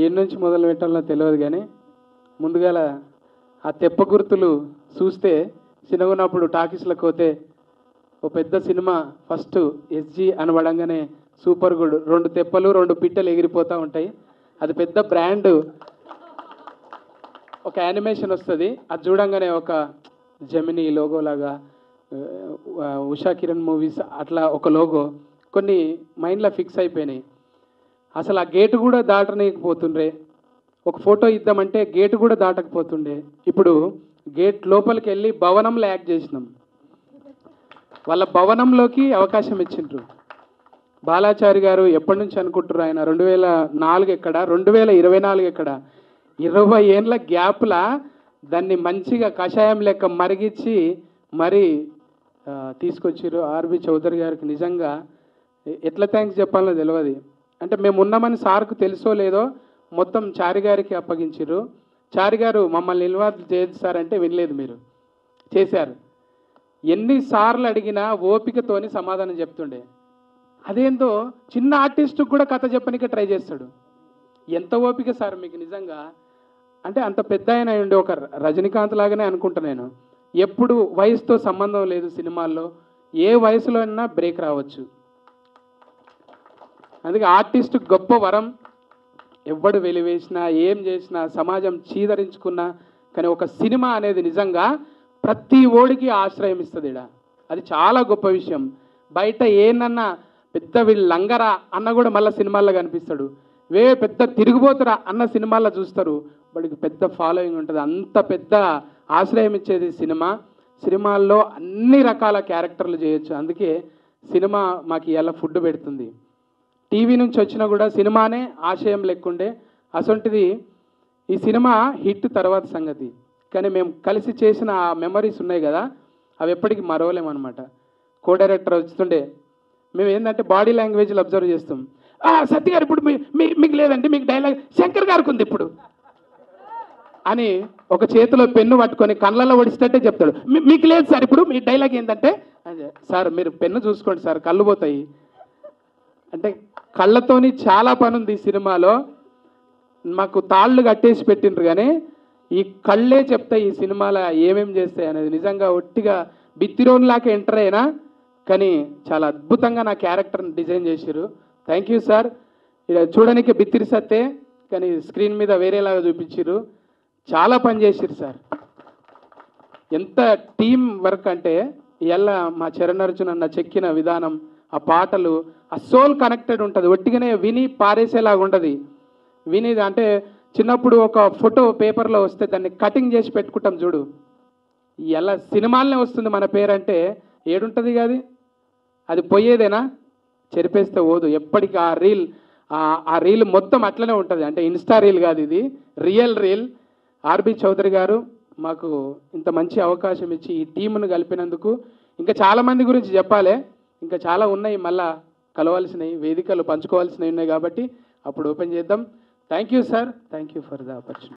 ఏ నుంచి మొదలు పెట్టాలో తెలియదు కానీ ముందుగాల ఆ తెప్ప గుర్తులు చూస్తే చిన్నగున్నప్పుడు టాకీస్లకు పోతే ఓ పెద్ద సినిమా ఫస్ట్ ఎస్జి అనబడంగానే సూపర్ గుడ్ 2 తెప్పలు 2 పిట్టలు ఎగిరిపోతూ ఉంటాయి. అది పెద్ద బ్రాండ్. ఒక యానిమేషన్ వస్తుంది, అది చూడంగానే ఒక జెమినీ లోగో లాగా, ఉషా కిరణ్ మూవీస్ అట్లా ఒక లోగో కొన్ని మైండ్లో ఫిక్స్ అయిపోయినాయి. అసలు ఆ గేటు కూడా దాటనీయకపోతుండ్రే. ఒక ఫోటో ఇద్దామంటే గేటు కూడా దాటకపోతుండే. ఇప్పుడు గేట్ లోపలికి వెళ్ళి భవనంలో యాక్ట్ చేసినాం. వాళ్ళ భవనంలోకి అవకాశం ఇచ్చిండ్రు. బాలాచారి గారు ఎప్పటి నుంచి అనుకుంటారు, ఆయన 2004 ఎక్కడ, 2024 ఎక్కడ, 20 ఏళ్ళ గ్యాప్లా దాన్ని మంచిగా కషాయం లెక్క మరిగించి మరి తీసుకొచ్చారు. ఆర్బి చౌదరి గారికి నిజంగా ఎట్లా థ్యాంక్స్ చెప్పాలో తెలియదు. అంటే మేము ఉన్నామని సార్కు తెలుసో లేదో మొత్తం చారి గారికి అప్పగించారు. చారి గారు మమ్మల్ని ఇన్వాల్వ్ చేయదు సార్ అంటే వినలేదు, మీరు చేశారు. ఎన్నిసార్లు అడిగినా ఓపికతోని సమాధానం చెప్తుండే. అదేందో చిన్న ఆర్టిస్టుకు కూడా కథ చెప్పనికే ట్రై చేస్తాడు. ఎంత ఓపిక సార్ మీకు నిజంగా. అంటే అంత పెద్ద ఆయన ఉండే ఒక రజనీకాంత్ లాగానే అనుకుంటా నేను. ఎప్పుడు వయసుతో సంబంధం లేదు సినిమాల్లో, ఏ వయసులో అయినా బ్రేక్ రావచ్చు. అందుకే ఆర్టిస్ట్ గొప్ప వరం. ఎవ్వడు వెలివేసినా ఏం చేసినా సమాజం చీదరించుకున్నా కానీ ఒక సినిమా అనేది నిజంగా ప్రతి ఓడికి ఆశ్రయం ఇస్తుంది. అది చాలా గొప్ప విషయం. బయట ఏనన్నా పెద్ద వీళ్ళు లంగరా అన్న కూడా మళ్ళీ సినిమాల్లో కనిపిస్తాడు. పెద్ద తిరిగిపోతురా అన్న సినిమాల్లో చూస్తారు. వాడికి పెద్ద ఫాలోయింగ్ ఉంటుంది. అంత పెద్ద ఆశ్రయం ఇచ్చేది సినిమా. సినిమాల్లో అన్ని రకాల క్యారెక్టర్లు చేయొచ్చు. అందుకే సినిమా మాకు ఇలా ఫుడ్ పెడుతుంది. టీవీ నుంచి వచ్చినా కూడా సినిమానే ఆశయం లెక్కుండే. అసొంటిది ఈ సినిమా హిట్ తర్వాత సంగతి. కానీ మేము కలిసి చేసిన ఆ మెమరీస్ ఉన్నాయి కదా, అవి ఎప్పటికీ మరవలేమన్నమాట. కో డైరెక్టర్ వస్తుండే మేము ఏంటంటే బాడీ లాంగ్వేజ్లు అబ్జర్వ్ చేస్తాం. సత్య గారు ఇప్పుడు మీకు లేదంటే మీకు డైలాగ్ శంకర్ గారికి ఉంది ఇప్పుడు అని ఒక చేతిలో పెన్ను పట్టుకొని కళ్ళల్లో ఒడిస్తేటే చెప్తాడు. మీకు లేదు సార్ ఇప్పుడు మీ డైలాగ్ ఏంటంటే, సార్ మీరు పెన్ను చూసుకోండి సార్ కళ్ళు పోతాయి అంటే. కళ్ళతోని చాలా పని ఉంది ఈ సినిమాలో. మాకు తాళ్ళు కట్టేసి పెట్టిండ్రు కానీ ఈ కళ్ళే చెప్తాయి ఈ సినిమాలో ఏమేమి చేస్తాయి అనేది. నిజంగా ఒట్టిగా బిత్తిరోన్లాగా ఎంటర్ అయినా కానీ చాలా అద్భుతంగా నా క్యారెక్టర్ని డిజైన్ చేశారు. Thank you sir. ఇలా చూడడానికి బిత్తిరి సత్తే కానీ స్క్రీన్ మీద వేరేలాగా చూపించారు. చాలా పని చేశారు సార్. ఎంత టీం వర్క్ అంటే ఇలా మా చరణ్ అర్జున్ అన్న చెక్కిన విధానం, ఆ పాటలు, ఆ సోల్ కనెక్టెడ్ ఉంటుంది. ఒట్టిగానే విని పారేసేలాగా ఉండదు. వినిది అంటే చిన్నప్పుడు ఒక ఫోటో పేపర్లో వస్తే దాన్ని కటింగ్ చేసి పెట్టుకుంటాం చూడు, ఎలా సినిమాలనే వస్తుంది మన పేరంటే ఏడుంటుంది కాదు. అది పోయేదేనా, చెరిపేస్తే పోదు. ఎప్పటికీ ఆ రీల్ మొత్తం అట్లనే ఉంటుంది. అంటే ఇన్స్టా రీల్ కాదు, ఇది రియల్ రీల్. ఆర్బి చౌదరి గారు మాకు ఇంత మంచి అవకాశం ఇచ్చి ఈ టీమును కలిపినందుకు. ఇంకా చాలామంది గురించి చెప్పాలి, ఇంకా చాలా ఉన్నాయి, మళ్ళా కలవాల్సినవి, వేదికలు పంచుకోవాల్సినవి ఉన్నాయి కాబట్టి అప్పుడు ఓపెన్ చేద్దాం. Thank you sir. Thank you for the opportunity.